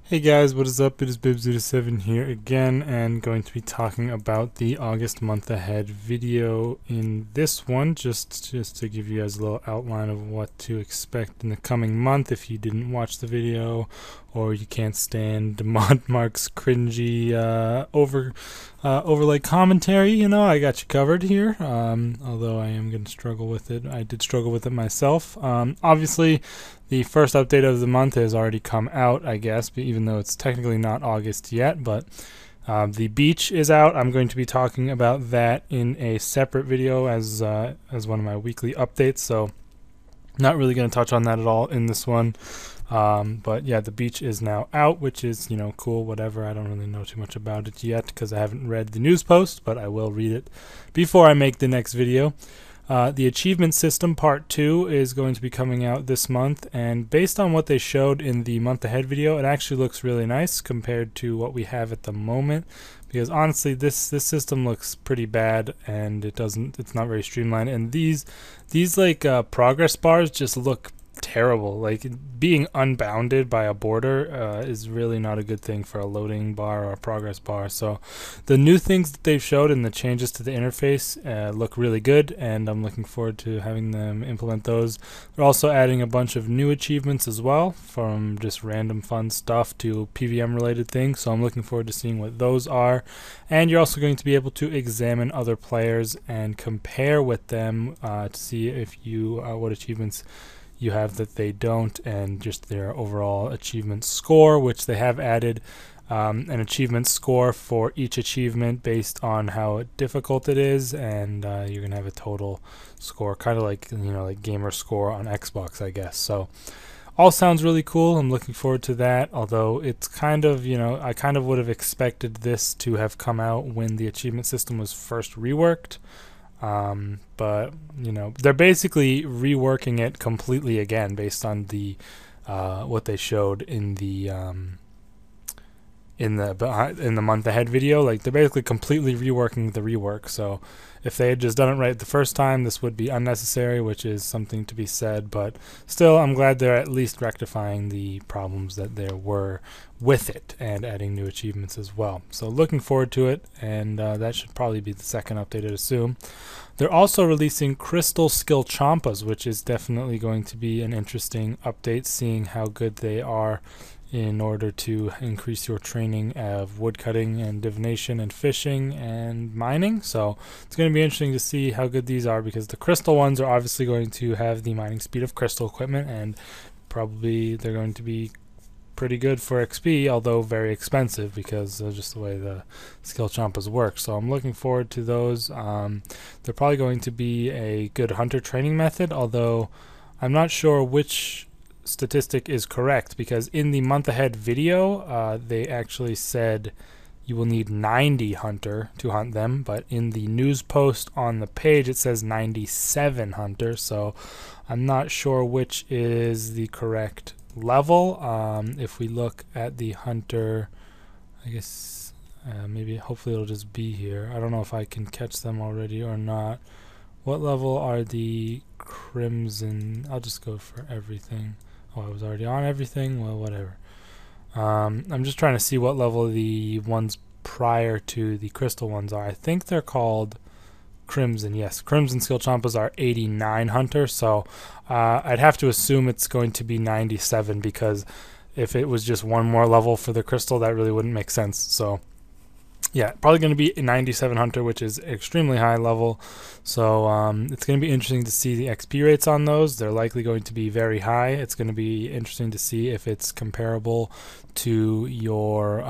Hey guys, what is up? It is Bib07 here again, and going to be talking about the August month ahead video in this one, just to give you guys a little outline of what to expect in the coming month if you didn't watch the video or you can't stand Mark's cringy overlay commentary. I got you covered here, although I am going to struggle with it. I did struggle with it myself. Obviously, the first update of the month has already come out, I guess, even though it's technically not August yet, but the beach is out. I'm going to be talking about that in a separate video as one of my weekly updates, so not really going to touch on that at all in this one. But yeah, the beach is now out, which is, cool, whatever. I don't really know too much about it yet because I haven't read the news post, but I will read it before I make the next video. The achievement system part 2 is going to be coming out this month, and based on what they showed in the month ahead video, it actually looks really nice compared to what we have at the moment, because honestly this system looks pretty bad and it's not very streamlined, and these like progress bars just look terrible. Like, being unbounded by a border is really not a good thing for a loading bar or a progress bar. So the new things that they've showed and the changes to the interface look really good, and I'm looking forward to having them implement those. They're also adding a bunch of new achievements as well, from just random fun stuff to PVM related things, so I'm looking forward to seeing what those are. And you're also going to be able to examine other players and compare with them to see if you what achievements you have that they don't, and just their overall achievement score, which they have added an achievement score for each achievement based on how difficult it is, and you're gonna have a total score, kind of like like gamer score on Xbox, I guess. So all sounds really cool. I'm looking forward to that, although it's kind of, I kind of would have expected this to have come out when the achievement system was first reworked. But they're basically reworking it completely again based on the what they showed in the month ahead video. Like, they're basically completely reworking the rework. So if they had just done it right the first time, this would be unnecessary, which is something to be said. But still, I'm glad they're at least rectifying the problems that there were with it and adding new achievements as well. So looking forward to it, and that should probably be the second update, I'd assume. They're also releasing Crystal Skill Champas, which is definitely going to be an interesting update, seeing how good they are in order to increase your training of woodcutting and divination and fishing and mining. So it's going to be interesting to see how good these are, because the crystal ones are obviously going to have the mining speed of crystal equipment, and probably they're going to be pretty good for XP, although very expensive because of just the way the skill champas work. So I'm looking forward to those. They're probably going to be a good hunter training method, although I'm not sure which statistic is correct, because in the month ahead video they actually said you will need 90 hunter to hunt them, but in the news post on the page it says 97 hunter, so I'm not sure which is the correct level. If we look at the hunter, I guess maybe hopefully it'll just be here. I don't know if I can catch them already or not. What level are the crimson? I'll just go for everything. Oh, I was already on everything. Well, whatever. I'm just trying to see what level the ones prior to the crystal ones are. I think they're called Crimson. Yes, Crimson Skill Champas are 89 hunter, so I'd have to assume it's going to be 97, because if it was just one more level for the crystal, that really wouldn't make sense. So yeah, probably going to be 97 hunter, which is extremely high level. So it's going to be interesting to see the XP rates on those. They're likely going to be very high. It's going to be interesting to see if it's comparable to your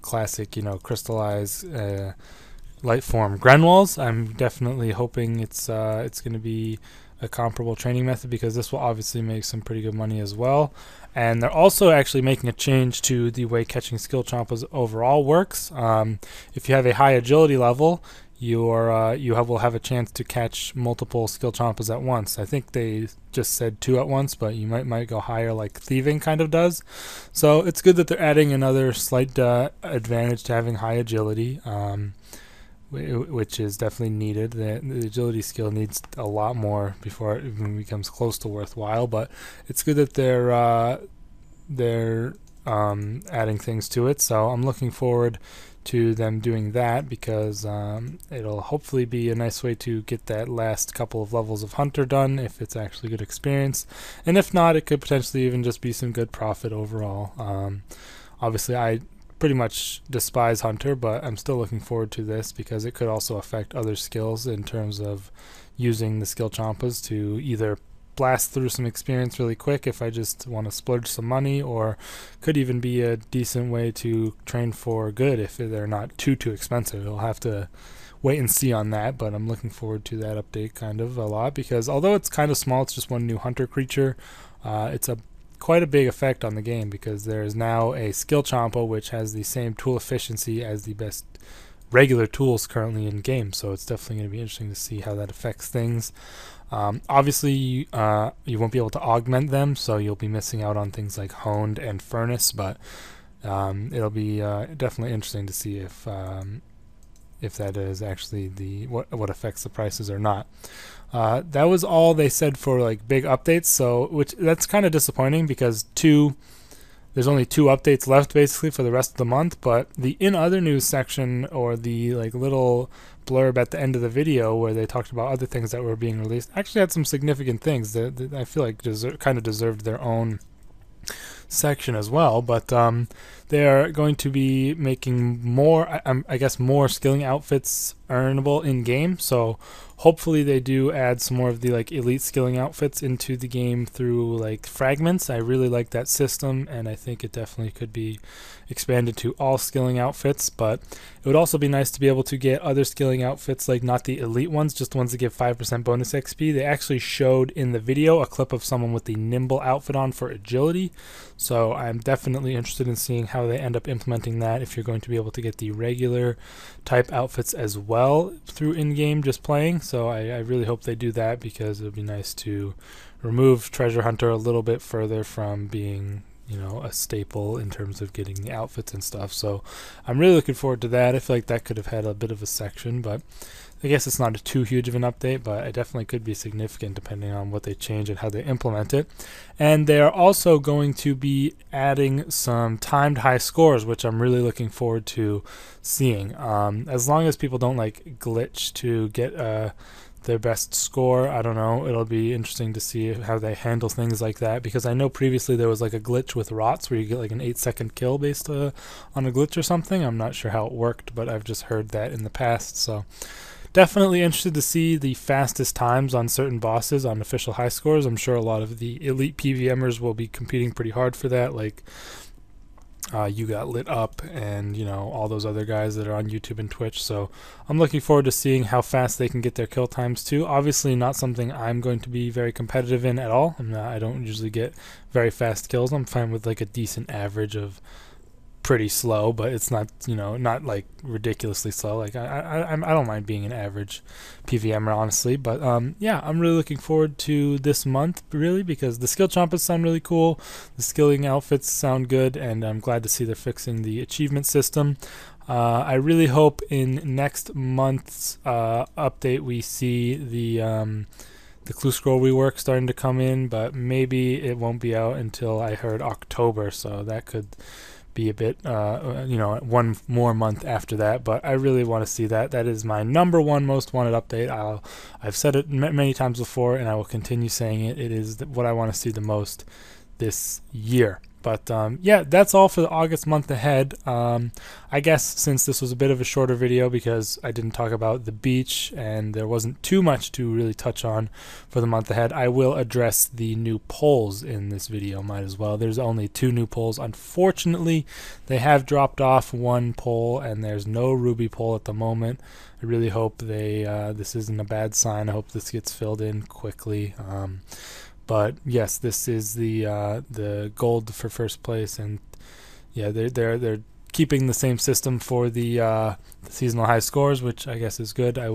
classic, crystallized light form Grenwalls. I'm definitely hoping it's going to be a comparable training method, because this will obviously make some pretty good money as well. And they're also actually making a change to the way catching skill champas overall works. If you have a high agility level, you will have a chance to catch multiple skill champas at once. I think they just said 2 at once, but you might go higher, like thieving kind of does. So it's good that they're adding another slight advantage to having high agility, which is definitely needed. The agility skill needs a lot more before it even becomes close to worthwhile, but it's good that they're adding things to it. So I'm looking forward to them doing that, because it'll hopefully be a nice way to get that last couple of levels of Hunter done if it's actually good experience, and if not, it could potentially even just be some good profit overall. Obviously I pretty much despise Hunter, but I'm still looking forward to this because it could also affect other skills in terms of using the skill champas to either blast through some experience really quick if I just want to splurge some money, or could even be a decent way to train for good if they're not too expensive. We'll have to wait and see on that, but I'm looking forward to that update kind of a lot, because although it's kind of small, it's just one new Hunter creature, it's quite a big effect on the game, because there is now a skill champa which has the same tool efficiency as the best regular tools currently in game, so it's definitely going to be interesting to see how that affects things. Obviously you won't be able to augment them, so you'll be missing out on things like honed and furnace, but it'll be definitely interesting to see if that is actually what affects the prices or not. That was all they said for like big updates, so that's kind of disappointing, because there's only 2 updates left basically for the rest of the month. But the in other news section, or the like little blurb at the end of the video where they talked about other things that were being released, actually had some significant things that I feel like kind of deserved their own section as well. But they are going to be making more, I guess, more skilling outfits earnable in game. So hopefully they do add some more of the like elite skilling outfits into the game through like fragments. I really like that system, and I think it definitely could be expanded to all skilling outfits. But it would also be nice to be able to get other skilling outfits, like not the elite ones, just the ones that give 5% bonus XP. They actually showed in the video a clip of someone with the nimble outfit on for agility, so I'm definitely interested in seeing how they end up implementing that, if you're going to be able to get the regular type outfits as well through in-game just playing. So I really hope they do that, because it would be nice to remove Treasure Hunter a little bit further from being, you know, a staple in terms of getting the outfits and stuff. So I'm really looking forward to that. I feel like that could have had a bit of a section, but I guess it's not too huge of an update, but it definitely could be significant depending on what they change and how they implement it. And they are also going to be adding some timed high scores, which I'm really looking forward to seeing. As long as people don't like glitch to get their best score, I don't know, it'll be interesting to see how they handle things like that, because I know previously there was like a glitch with rots where you get like an 8-second kill based on a glitch or something. I'm not sure how it worked, but I've just heard that in the past. So definitely interested to see the fastest times on certain bosses on official high scores. I'm sure a lot of the elite PVMers will be competing pretty hard for that, like You Got Lit Up and, you know, all those other guys that are on YouTube and Twitch. So I'm looking forward to seeing how fast they can get their kill times too. Obviously not something I'm going to be very competitive in at all. I don't usually get very fast kills. I'm fine with like a decent average of pretty slow, but it's not, you know, not like ridiculously slow. Like I don't mind being an average PVMer, honestly. But yeah, I'm really looking forward to this month, really, because the skill champas sound really cool, the skilling outfits sound good, and I'm glad to see they're fixing the achievement system. I really hope in next month's update we see the Clue Scroll rework starting to come in, but maybe it won't be out until, I heard, October, so that could be a bit, you know, one more month after that. But I really want to see that. That is my #1 most wanted update. I've said it many times before, and I will continue saying it. It is what I want to see the most this year. But yeah, that's all for the August month ahead. I guess since this was a bit of a shorter video because I didn't talk about the beach and there wasn't too much to really touch on for the month ahead, I will address the new polls in this video, might as well. There's only 2 new polls. Unfortunately, they have dropped off 1 poll, and there's no Ruby poll at the moment. I really hope this isn't a bad sign. I hope this gets filled in quickly. But yes, this is the gold for first place, and yeah, they're keeping the same system for the seasonal high scores, which I guess is good. I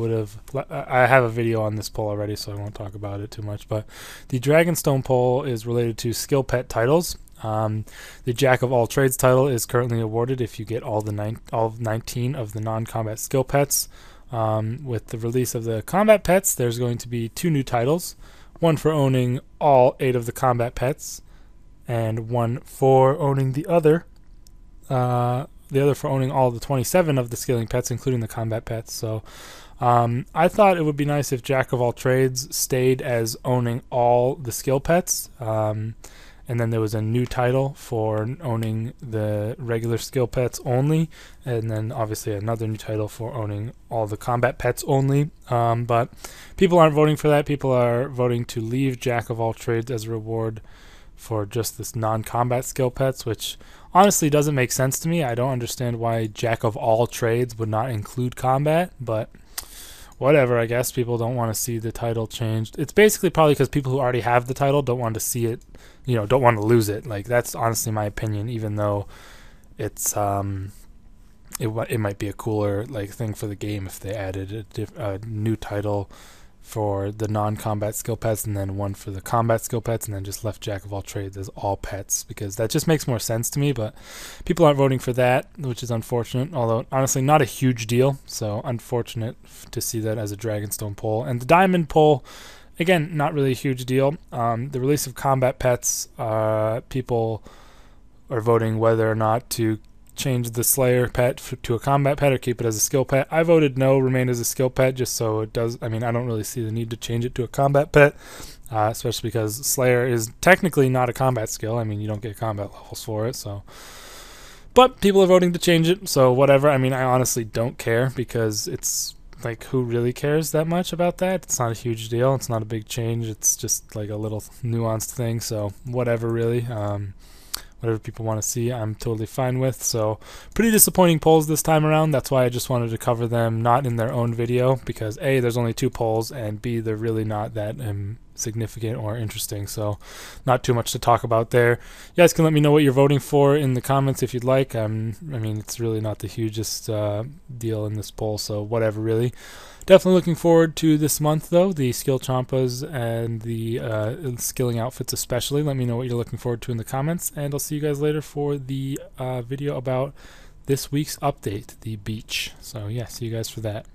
have a video on this poll already, so I won't talk about it too much. But the Dragonstone poll is related to skill pet titles. The Jack of all trades title is currently awarded if you get all 19 of the non-combat skill pets. With the release of the combat pets, there's going to be 2 new titles. One for owning all 8 of the combat pets, and 1 for owning the other. The other for owning all the 27 of the skilling pets, including the combat pets. So I thought it would be nice if Jack of all trades stayed as owning all the skill pets. And then there was a new title for owning the regular skill pets only, and then obviously another new title for owning all the combat pets only. But people aren't voting for that. People are voting to leave Jack of all trades as a reward for just this non-combat skill pets, which honestly doesn't make sense to me. I don't understand why Jack of all trades would not include combat, but whatever. I guess people don't want to see the title changed. It's basically probably because people who already have the title don't want to see it, don't want to lose it. Like, that's honestly my opinion, even though it's it might be a cooler thing for the game if they added a new title for the non-combat skill pets and then one for the combat skill pets, and then just left Jack of all trades as all pets, because that just makes more sense to me. But people aren't voting for that, which is unfortunate, although honestly not a huge deal. So unfortunate to see that as a Dragonstone poll. And the Diamond poll, again, not really a huge deal. The release of combat pets, people are voting whether or not to change the Slayer pet to a combat pet or keep it as a skill pet. I voted no, remain as a skill pet, just so it does. I don't really see the need to change it to a combat pet, especially because Slayer is technically not a combat skill. You don't get combat levels for it, so. But people are voting to change it, so whatever. I honestly don't care, because it's who really cares that much about that? It's not a huge deal. It's not a big change. It's just a little nuanced thing, so whatever, really. Whatever people want to see, I'm totally fine with. So pretty disappointing polls this time around. That's why I just wanted to cover them not in their own video, because A, there's only 2 polls, and B, they're really not that significant or interesting. So not too much to talk about there. You guys can let me know what you're voting for in the comments if you'd like. It's really not the hugest deal in this poll, so whatever, really. Definitely looking forward to this month, though, the skill champas and the skilling outfits especially. Let me know what you're looking forward to in the comments, and I'll see you guys later for the video about this week's update, the beach. So yeah, see you guys for that.